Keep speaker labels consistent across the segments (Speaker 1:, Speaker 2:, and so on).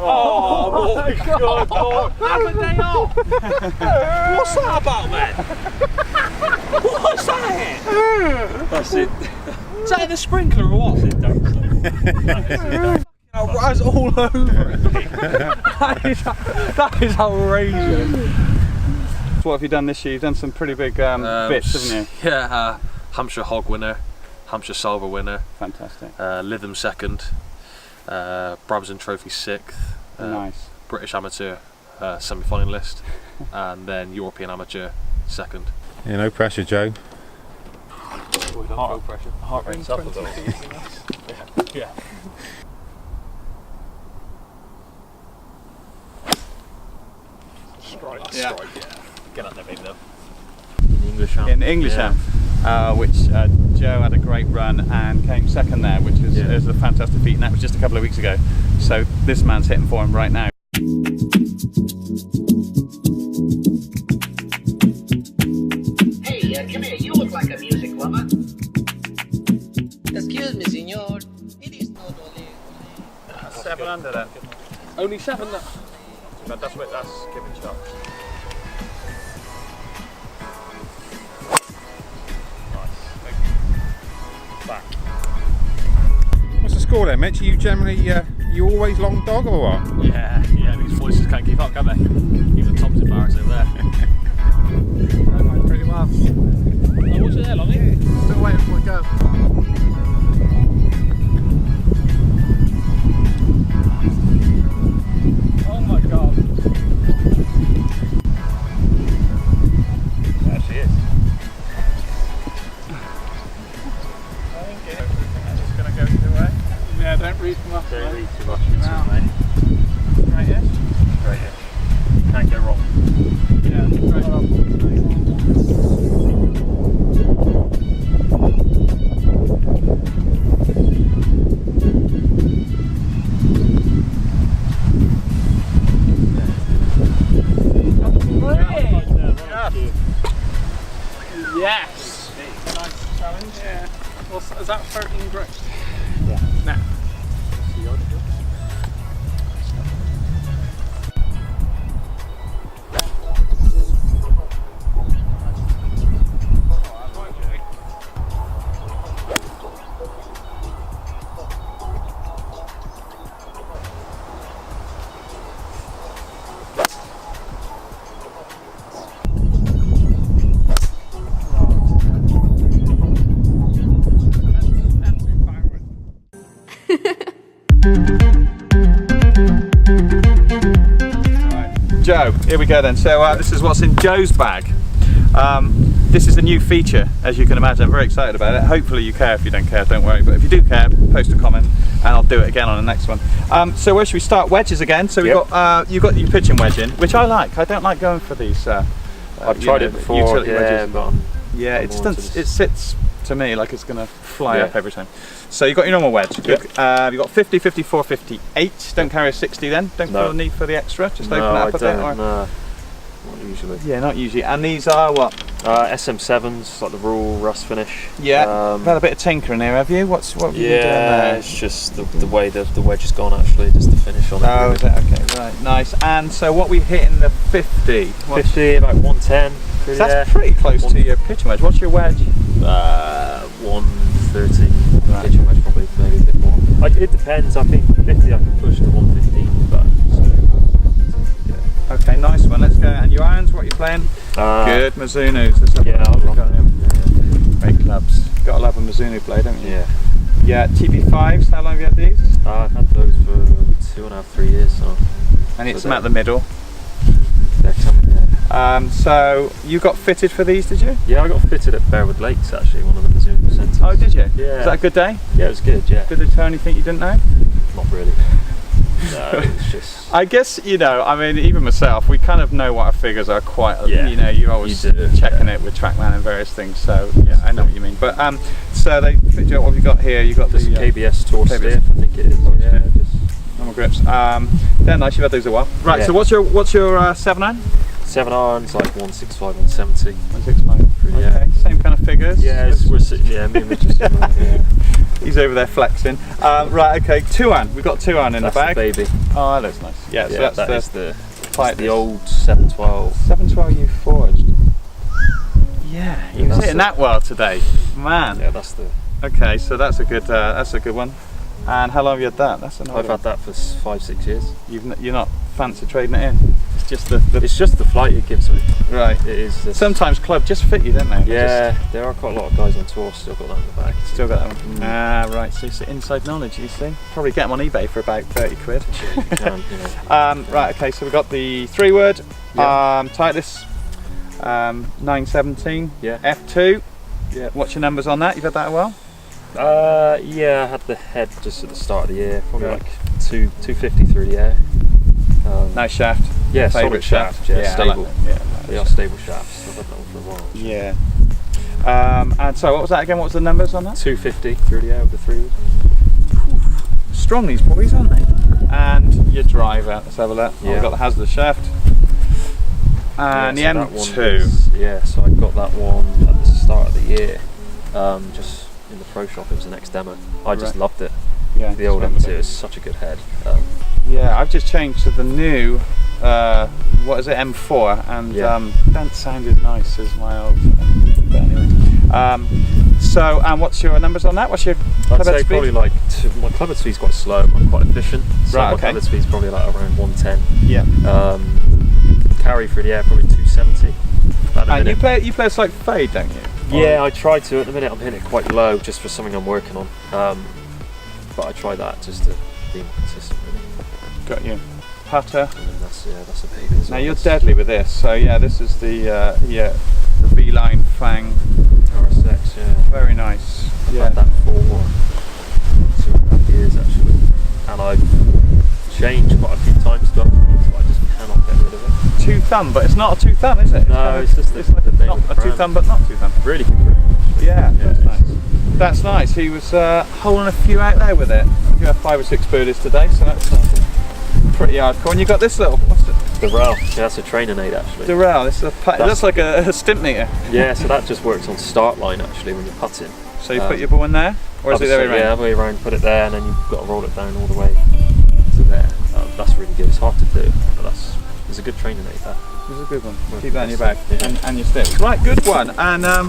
Speaker 1: Oh my God, Lord. Have a day off. What's that about, man? What's that? That's it. Is that in the sprinkler or what? Raz all over it. That is outrageous. So what have you done this year? You've done some pretty big bits, haven't you?
Speaker 2: Yeah, Hampshire Hog winner, Hampshire Silver winner.
Speaker 1: Fantastic.
Speaker 2: Lytham second, Brabazon Trophy 6th.
Speaker 1: Nice.
Speaker 2: British Amateur semi-finalist, and then European Amateur 2nd.
Speaker 3: Yeah, no pressure, Joe.
Speaker 1: Heart rate's up a little. Yeah. Strike, yeah. Get up there, baby, though.
Speaker 2: In the English Am.
Speaker 1: In English Am, which Joe had a great run and came second there, which is a fantastic feat, and that was just a couple of weeks ago. So this man's hitting for him right now.
Speaker 4: Hey, come here, you look like a music lover.
Speaker 5: Excuse me, senor. It is not only.
Speaker 1: 7 under then.
Speaker 2: Only 7.
Speaker 1: That's giving shots. Back.
Speaker 3: What's the score there, Mitch? Are you generally, you always long dog or what?
Speaker 2: Yeah, these voices can't keep up, can they? Even Tom's embarrassed over there.
Speaker 1: That went pretty well.
Speaker 2: Oh, what's it there, Lonnie?
Speaker 1: Still waiting for it to go. Oh my God. There she is. I think it's going to go either way. Yeah, don't read too much.
Speaker 2: Don't read too much into it, mate.
Speaker 1: Straight-ish?
Speaker 2: Straight-ish. Can't go wrong.
Speaker 1: Yeah, straight up. Yes! Nice challenge. Yeah. Is that 13 bricks?
Speaker 2: Yeah.
Speaker 1: Nah. Joe, here we go then. So this is what's in Joe's bag. This is a new feature, as you can imagine. I'm very excited about it. Hopefully you care. If you don't care, don't worry. But if you do care, post a comment and I'll do it again on the next one. So where should we start? Wedges again. So we've got you've got your pitching wedge in, which I like. I don't like going for these.
Speaker 2: I've tried it before.
Speaker 1: Utility
Speaker 2: Yeah,
Speaker 1: wedges.
Speaker 2: but
Speaker 1: Yeah, it doesn't. It sits to me like it's going to fly up every time. So you've got your normal wedge. You've got 50, 54, 58. Don't carry a 60 then. Don't feel the need for the extra. Just open it up a bit. Or...
Speaker 2: No, not usually.
Speaker 1: Yeah, not usually. And these are what?
Speaker 2: SM7s, like the raw rust finish.
Speaker 1: Yeah. You've had a bit of tinkering here, have you? What have you been doing there?
Speaker 2: It's just the way the wedge has gone actually, just the finish on it.
Speaker 1: Oh, is it? Okay, right, nice. And so what we hit in the 50?
Speaker 2: 50, about 110.
Speaker 1: So that's pretty close to your pitching wedge. What's your wedge?
Speaker 2: 130.
Speaker 1: Right.
Speaker 2: Pitching wedge probably maybe a bit more. It depends. I think 50 I can push to 115, but
Speaker 1: okay, nice one. Let's go. And your irons, what are you playing? Good, Mizuno's. Great clubs. Got to love a Mizuno blade, don't you?
Speaker 2: Yeah.
Speaker 1: Yeah, TB5s. How long have you had these?
Speaker 2: I've had those for 2.5, 3 years. So.
Speaker 1: And it's at the middle.
Speaker 2: They're coming.
Speaker 1: So you got fitted for these, did you?
Speaker 2: Yeah, I got fitted at Bearwood Lakes actually, one of the Mizuno centres.
Speaker 1: Oh, did you?
Speaker 2: Yeah.
Speaker 1: Was that a good day?
Speaker 2: Yeah, it was good. Yeah.
Speaker 1: Did they tell anything you didn't know?
Speaker 2: Not really. No, it's just.
Speaker 1: I guess, you know, I mean, even myself, we kind of know what our figures are quite,
Speaker 2: Yeah.
Speaker 1: you know, you're always checking it with TrackMan and various things, so yeah, I know what you mean. But so they fit you up. What have you got here? You've got
Speaker 2: the KBS Tour steer, I think it is.
Speaker 1: Yeah, just normal grips. They're nice, you've had those a while. Right, so what's your 7 iron?
Speaker 2: 7 irons, like 165, 170.
Speaker 1: 165. Okay, same kind of figures.
Speaker 2: Yeah, me and Mitch are similar. Yeah.
Speaker 1: He's He's over there flexing. Right, okay, Tuan. We've got Tuan in
Speaker 2: That's
Speaker 1: the bag.
Speaker 2: the baby.
Speaker 1: Oh, that looks nice. Yeah, so that's
Speaker 2: the old 712.
Speaker 1: 712 you forged. Yeah, he was hitting that well today, man.
Speaker 2: Yeah, that's the.
Speaker 1: Okay, so that's a good one. And how long have you had that? That's another.
Speaker 2: I've had that for 5-6 years.
Speaker 1: You're not fancy trading it in. It's just the
Speaker 2: It's just the flight it gives me.
Speaker 1: right.
Speaker 2: It is.
Speaker 1: Sometimes club just fit you, don't they?
Speaker 2: Yeah, there are quite a lot of guys on tour still got that in the bag.
Speaker 1: Still got that one. Ah, right. So it's inside knowledge, you see. Probably get them on eBay for about 30 quid.
Speaker 2: You can, you know.
Speaker 1: Right. Okay. So we've got the 3-word.
Speaker 2: Yeah.
Speaker 1: Titleist. 917.
Speaker 2: Yeah.
Speaker 1: F2.
Speaker 2: Yeah.
Speaker 1: What's your numbers on that? You've had that a while.
Speaker 2: Yeah, I had the head just at the start of the year, probably like 250 through the air.
Speaker 1: Nice shaft.
Speaker 2: Yeah,
Speaker 1: Favourite
Speaker 2: solid shaft. Yeah,
Speaker 1: I
Speaker 2: stable.
Speaker 1: like that. Yeah,
Speaker 2: They are stable shafts. I've had that one for a while.
Speaker 1: Yeah. And so what was that again? What was the numbers on that?
Speaker 2: 250 through the air with the 3-wood.
Speaker 1: Strong these boys, aren't they? And your driver. Let's have a look.
Speaker 2: Yeah.
Speaker 1: We've got the hazardous shaft. And
Speaker 2: Yeah,
Speaker 1: the
Speaker 2: so that one
Speaker 1: M2.
Speaker 2: was- yeah, so I got that one at the start of the year. Just in the pro shop, it was the next demo. I just loved it.
Speaker 1: Yeah,
Speaker 2: The old
Speaker 1: just went with
Speaker 2: M2
Speaker 1: it.
Speaker 2: is such a good head.
Speaker 1: Yeah, I've just changed to the new, what is it, M4, and that sounded nice as my old, but anyway. So, and what's your numbers on that? What's your
Speaker 2: I'd
Speaker 1: club
Speaker 2: say
Speaker 1: head speed?
Speaker 2: probably like, my club head speed's quite slow, I'm quite efficient. So
Speaker 1: Right,
Speaker 2: my
Speaker 1: okay.
Speaker 2: club head speed's probably like around 110.
Speaker 1: Yeah.
Speaker 2: Carry through the air probably 270.
Speaker 1: And you play a slight fade, don't you?
Speaker 2: Yeah, I try to. At the minute I'm hitting it quite low just for something I'm working on. But I try that just to be more consistent really.
Speaker 1: Got you. Putter.
Speaker 2: And then that's a baby as
Speaker 1: Now
Speaker 2: well.
Speaker 1: you're deadly with this, so yeah, this is the the V-line fang.
Speaker 2: RSX, yeah.
Speaker 1: Very nice.
Speaker 2: I've
Speaker 1: Yeah.
Speaker 2: had that for 2.5 years actually. And I've changed quite a few times to upgrades, but I just cannot get rid of it.
Speaker 1: 2 thumb, but it's not a 2 thumb, is it?
Speaker 2: No, it's just
Speaker 1: it's like
Speaker 2: the name
Speaker 1: not
Speaker 2: of the
Speaker 1: a 2
Speaker 2: brand.
Speaker 1: thumb, but not 2 thumb.
Speaker 2: Really good grip.
Speaker 1: Yeah, that's
Speaker 2: Yeah.
Speaker 1: nice. That's nice. He was holding a few out there with it. You have 5 or 6 birdies today, so that's pretty hardcore. And you got this little, what's it?
Speaker 2: The rail, yeah, that's a training aid actually.
Speaker 1: Durrell. This is it looks like a stint meter.
Speaker 2: Yeah, so that just works on start line actually when you're putting.
Speaker 1: So you put your ball in there, or is it the other way around?
Speaker 2: Yeah, other way around, put it there, and then you've got to roll it down all the way to there. That's really good. It's hard to do, but it's a good training aid. That.
Speaker 1: This is a good one.
Speaker 2: Well,
Speaker 1: Keep that in your bag
Speaker 2: yeah.
Speaker 1: and your stick. Right, good one. And I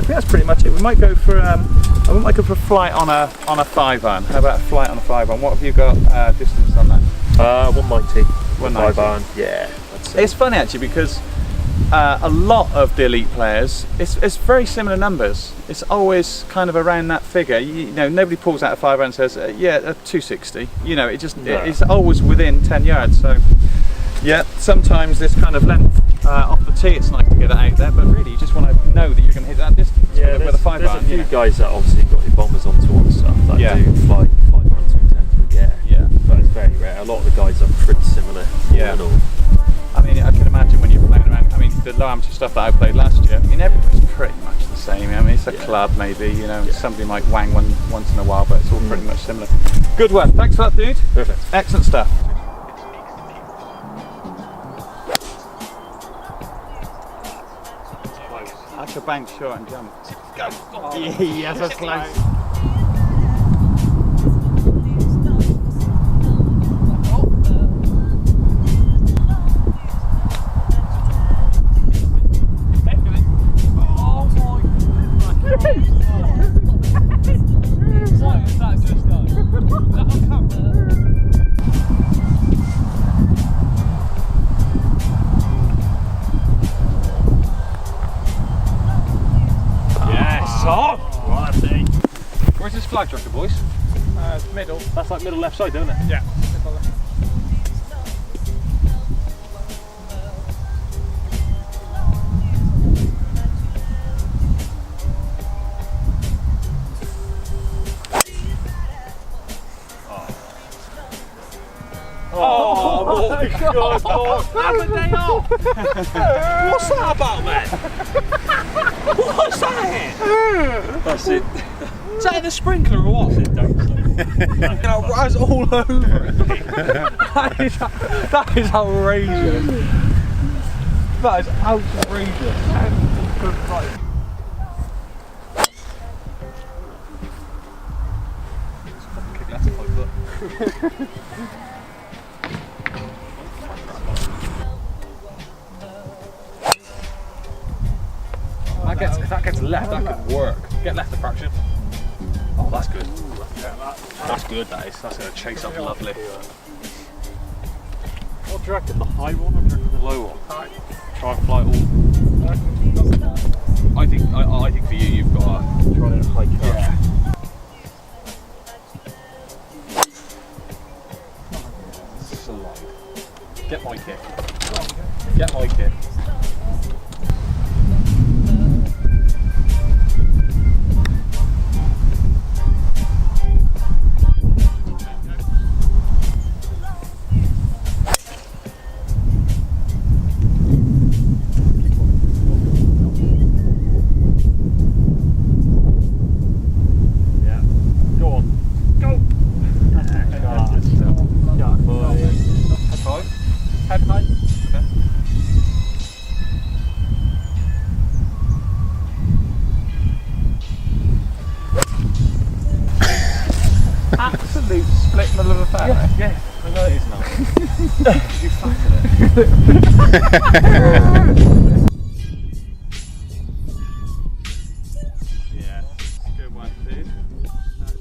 Speaker 1: think that's pretty much it. We might go for I might go for a flight on a 5-iron. How about a flight on a 5-iron? What have you got distance on that?
Speaker 2: 190.
Speaker 1: 190.
Speaker 2: 5-iron. Yeah.
Speaker 1: It's funny actually because a lot of the elite players, it's very similar numbers. It's always kind of around that figure. You know, nobody pulls out a 5-iron and says, yeah, 260. You know, it's always within 10 yards. So yeah, sometimes this kind of length off the tee, it's nice to get it out there, but really you just want to know that you're going to hit that distance
Speaker 2: Yeah,
Speaker 1: with a 5-iron.
Speaker 2: there's a few guys that obviously got your bombers on tour and stuff that do fly 5-iron 210 through the air.
Speaker 1: Yeah.
Speaker 2: But it's very rare. A lot of the guys are pretty similar.
Speaker 1: Yeah.
Speaker 2: all in all.
Speaker 1: I mean, I can imagine when you're playing around, I mean, the low amateur stuff that I played last year, I mean, everything's pretty much the same. I mean, it's a club maybe, you know, somebody might wang one once in a while, but it's all pretty much similar. Good one. Thanks for that, dude.
Speaker 2: Perfect.
Speaker 1: Excellent stuff. That's a bank short and jump. Go. Yes, that's close.
Speaker 2: Where's this flag tracker, boys?
Speaker 1: Middle.
Speaker 2: That's like middle left side, isn't it?
Speaker 1: Yeah.
Speaker 2: Oh my god! Have a day off! What's that about, man? What's that? That's it. Is that in the sprinkler or what?
Speaker 1: I was all over it. That is outrageous. That is outrageous.
Speaker 2: If that gets left, that could work. Get left of fraction. Oh, that's good. That's good, that is. That's going to chase up lovely. What do you reckon? The high one or do you reckon the low one? Try and fly all. I think for you, you've got to try and hike up. Yeah. Slide. Get my kick. Get my kick.
Speaker 1: Absolute split middle of the fairway.
Speaker 2: Yeah, I know it is now. You flattered it.
Speaker 1: Yeah, good one, dude. Nice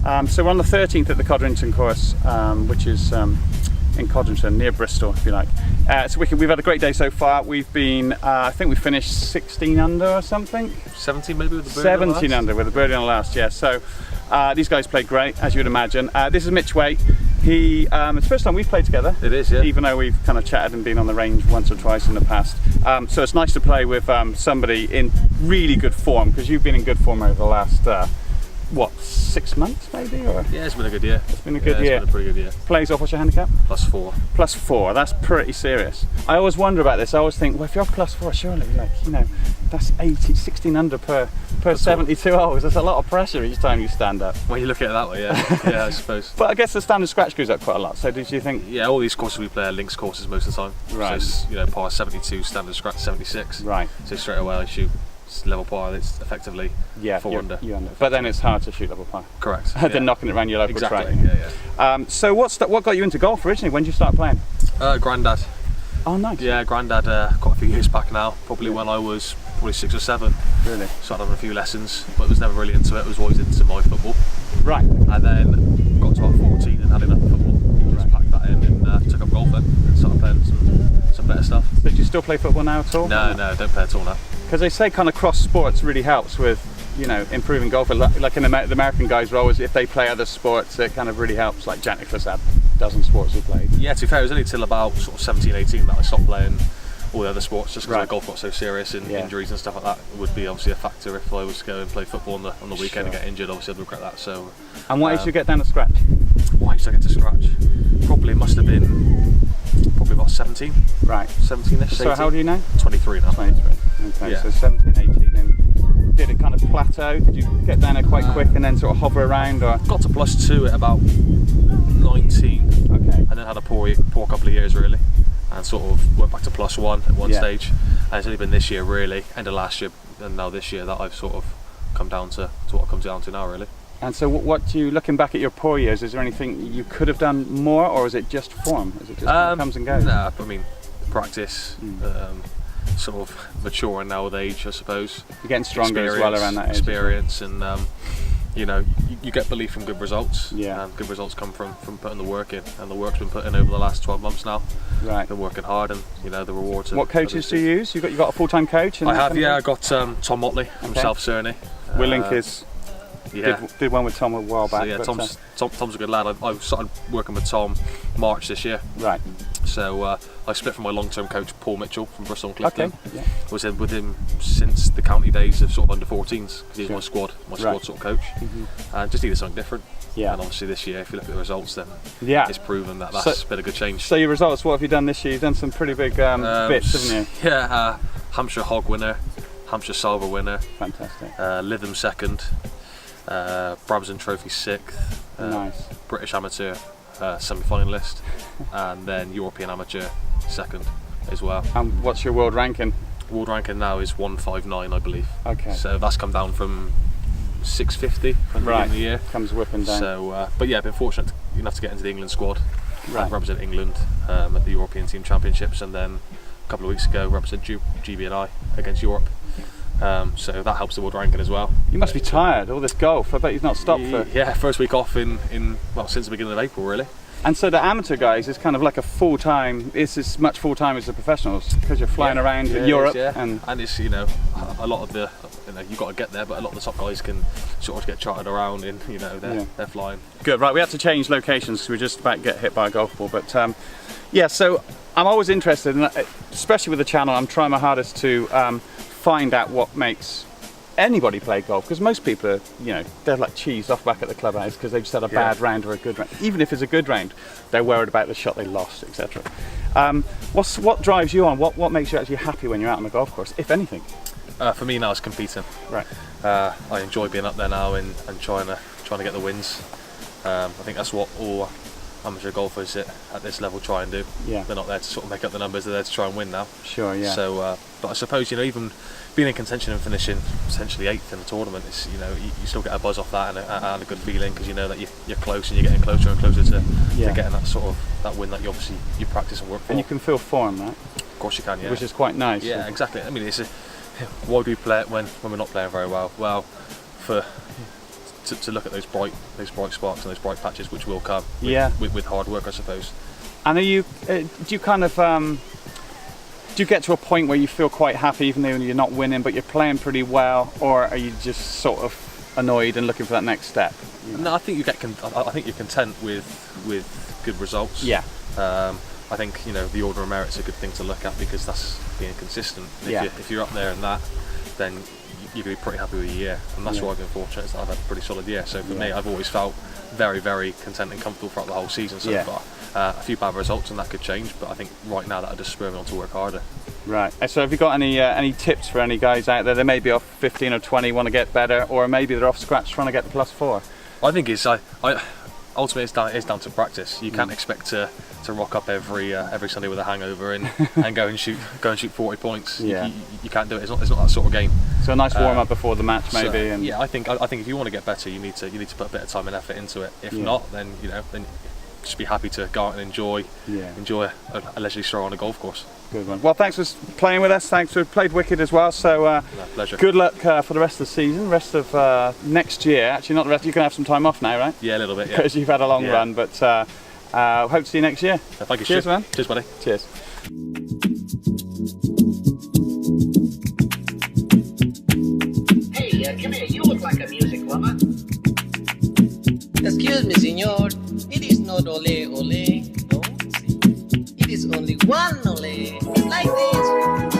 Speaker 1: one. So we're on the 13th at the Codrington course, which is in Codrington, near Bristol, if you like. So we've had a great day so far. We've been, I think we finished 16 under or something.
Speaker 2: 17 maybe with the birdie.
Speaker 1: 17 under with the birdie on the last, yeah. So these guys played great, as you would imagine. This is Mitch Waite. It's the first time we've played together.
Speaker 2: It is, yeah.
Speaker 1: Even though we've kind of chatted and been on the range once or twice in the past. So it's nice to play with somebody in really good form, because you've been in good form over the last, what, 6 months maybe? Or?
Speaker 2: Yeah, it's been a good year.
Speaker 1: It's been a good year.
Speaker 2: It's been a pretty good year.
Speaker 1: Plays off, what's your handicap?
Speaker 2: +4.
Speaker 1: +4, that's pretty serious. I always wonder about this. I always think, well, if you're +4, surely, like, you know, that's 16 under per 72 holes. That's a lot of pressure each time you stand up.
Speaker 2: When you look at it that way, yeah. Yeah, I suppose.
Speaker 1: But I guess the standard scratch goes up quite a lot. So did you think?
Speaker 2: Yeah, all these courses we play are links courses most of the time.
Speaker 1: Right.
Speaker 2: So it's, you know, par 72, standard scratch 76.
Speaker 1: Right.
Speaker 2: So straight away I shoot level par. It's effectively 4 under.
Speaker 1: You're under. But then it's hard to shoot level par.
Speaker 2: Correct.
Speaker 1: Than
Speaker 2: Yeah.
Speaker 1: knocking it around your local
Speaker 2: Exactly.
Speaker 1: track.
Speaker 2: Yeah.
Speaker 1: So what got you into golf originally? When did you start playing?
Speaker 2: Grandad.
Speaker 1: Oh, nice.
Speaker 2: Yeah, Grandad. Quite a few years back now. Probably when I was probably 6 or 7.
Speaker 1: Really?
Speaker 2: Started having a few lessons, but was never really into it. Was always into my football.
Speaker 1: Right.
Speaker 2: And then got to about 14 and had enough of football. Just packed that in and took up golf then and started playing some better stuff.
Speaker 1: So do you still play football now at all?
Speaker 2: No, don't play at all now.
Speaker 1: Because they say kind of cross sports really helps with, you know, improving golf. Like in the American guys are always, if they play other sports, it kind of really helps. Like Jack Nicklaus had a dozen sports he played.
Speaker 2: Yeah, to be fair, it was only till about sort of 17, 18 that I stopped playing all the other sports, just because
Speaker 1: Right.
Speaker 2: golf got so serious and
Speaker 1: Yeah.
Speaker 2: injuries and stuff like that would be obviously a factor if I was to go and play football on the weekend and
Speaker 1: Sure.
Speaker 2: get injured. Obviously I'd regret that. So
Speaker 1: And what age did you get down to scratch?
Speaker 2: why did I get to scratch? Probably must have been about 17,
Speaker 1: Right.
Speaker 2: 17ish.
Speaker 1: So how old are you now?
Speaker 2: 23 now.
Speaker 1: 23. Okay,
Speaker 2: Yeah.
Speaker 1: so 17, 18, and did it kind of plateau? Did you get down there quite quick and then sort of hover around, or?
Speaker 2: Got to +2 at about 19,
Speaker 1: Okay.
Speaker 2: and then had a poor couple of years really, and sort of went back to +1 at one
Speaker 1: Yeah.
Speaker 2: stage. And it's only been this year really, end of last year and now this year, that I've sort of come down to what it comes down to now really.
Speaker 1: And so what do you, looking back at your poor years, is there anything you could have done more, or is it just form? Is it just comes and goes?
Speaker 2: Nah, I mean, practice, sort of maturing now with age, I suppose.
Speaker 1: You're getting stronger as well around that age.
Speaker 2: Experience, and you know, you get belief from good results.
Speaker 1: Yeah.
Speaker 2: And good results come from putting the work in, and the work's been put in over the last 12 months now.
Speaker 1: Right.
Speaker 2: Been working hard, and you know the rewards.
Speaker 1: What coaches do you use? You got a full-time coach? And
Speaker 2: I
Speaker 1: that
Speaker 2: have,
Speaker 1: kind of
Speaker 2: yeah. I
Speaker 1: thing?
Speaker 2: got Tom Motley from
Speaker 1: Okay.
Speaker 2: South Cerney.
Speaker 1: We'll link his.
Speaker 2: Yeah.
Speaker 1: Did one with Tom a while back.
Speaker 2: So yeah,
Speaker 1: but,
Speaker 2: Tom's a good lad. I started working with Tom March this year.
Speaker 1: right.
Speaker 2: So I split from my long-term coach Paul Mitchell from Bristol and Clifton.
Speaker 1: Okay. Yeah.
Speaker 2: Was with him since the county days of sort of under 14s, because he's
Speaker 1: Sure.
Speaker 2: my squad
Speaker 1: Right.
Speaker 2: sort of coach. And just needed something different.
Speaker 1: Yeah.
Speaker 2: And obviously this year, if you look at the results, then
Speaker 1: Yeah.
Speaker 2: it's proven that that's been a good change.
Speaker 1: So your results, what have you done this year? You've done some pretty big bits, haven't you?
Speaker 2: Yeah, Hampshire Hog winner, Hampshire Silver winner,
Speaker 1: Fantastic.
Speaker 2: Lytham second, Brabazon Trophy 6th,
Speaker 1: Nice.
Speaker 2: British Amateur semi-finalist, and then European Amateur second. as well.
Speaker 1: And what's your world ranking?
Speaker 2: World ranking now is 159, I believe.
Speaker 1: Okay.
Speaker 2: So that's come down from 650 from the beginning of the year.
Speaker 1: Comes whipping down.
Speaker 2: So, but yeah, I've been fortunate enough to get into the England squad.
Speaker 1: Right.
Speaker 2: Represent England at the European Team Championships, and then a couple of weeks ago represent GB&I against Europe. So that helps the world ranking as well.
Speaker 1: You must be tired, all this golf. I bet you've not stopped for...
Speaker 2: Yeah, first week off in well, since the beginning of April, really.
Speaker 1: And so the amateur guys is kind of like a full-time, it's as much full-time as the professionals, because you're flying around Europe.
Speaker 2: And it's, you know, a lot of the, you know, you've got to get there, but a lot of the top guys can sort of get chartered around in, you know, they're flying.
Speaker 1: Good, right, we had to change locations because we were just about to get hit by a golf ball, but yeah, so I'm always interested, and especially with the channel, I'm trying my hardest to find out what makes anybody play golf, because most people are, you know, they're like cheesed off back at the clubhouse because they've just had a bad round or a good round. Even if it's a good round, they're worried about the shot they lost, etc. What drives you on? What makes you actually happy when you're out on the golf course, if anything?
Speaker 2: For me now, it's competing.
Speaker 1: Right.
Speaker 2: I enjoy being up there now and trying to get the wins. I think that's what all amateur golfers at this level try and do.
Speaker 1: Yeah.
Speaker 2: They're not there to sort of make up the numbers; they're there to try and win now.
Speaker 1: Sure. Yeah.
Speaker 2: So, but I suppose, you know, even being in contention and finishing potentially 8th in the tournament, is, you know, you still get a buzz off that and a good feeling, because you know that you're close and you're getting closer and closer to getting that sort of that win that you obviously you practice and work for.
Speaker 1: And you can feel form, right?
Speaker 2: Of course you can, yeah.
Speaker 1: Which is quite nice.
Speaker 2: Yeah, exactly. I mean, why do we play it when we're not playing very well? Well, to look at those bright sparks and those bright patches which will come with hard work, I suppose. And
Speaker 1: are you do you kind of do you get to a point where you feel quite happy even though you're not winning but you're playing pretty well, or are you just sort of annoyed and looking for that next step? You know?
Speaker 2: No, I think I think you're content with good results.
Speaker 1: Yeah.
Speaker 2: I think, you know, the order of merit's a good thing to look at, because that's being consistent. If you're up there in that, then you're going to be pretty happy with your year, and that's why I've been fortunate, is that I've had a pretty solid year. So for me, I've always felt very, very content and comfortable throughout the whole season so far. A few bad results and that could change, but I think right now that'll just spur me on to work harder. Right.
Speaker 1: So have you got any tips for any guys out there? They may be off 15 or 20, want to get better, or maybe they're off scratch trying to get the +4.
Speaker 2: I think ultimately it's down to practice. You can't expect to rock up every Sunday with a hangover and go and shoot 40 points.
Speaker 1: Yeah.
Speaker 2: You can't do it. It's not that sort of game.
Speaker 1: So a nice warm up before the match, maybe.
Speaker 2: So, yeah, I think if you want to get better, you need to put a bit of time and effort into it. If not, then just be happy to go out and enjoy a leisurely stroll on a golf course.
Speaker 1: Good one. Well, thanks for playing with us. Thanks for played wicked as well. So
Speaker 2: pleasure.
Speaker 1: Good luck for the rest of the season, rest of next year. Actually, not the rest. You can have some time off now, right?
Speaker 2: Yeah, a little bit. Yeah.
Speaker 1: Because you've had a long run, but hope to see you next year.
Speaker 2: Thank you.
Speaker 1: Cheers, man.
Speaker 2: Cheers, buddy.
Speaker 1: Cheers.
Speaker 4: Hey, come here. You look like a music lover.
Speaker 5: Excuse me, senor. It is not ole ole. No, see. It is only one ole. Like this.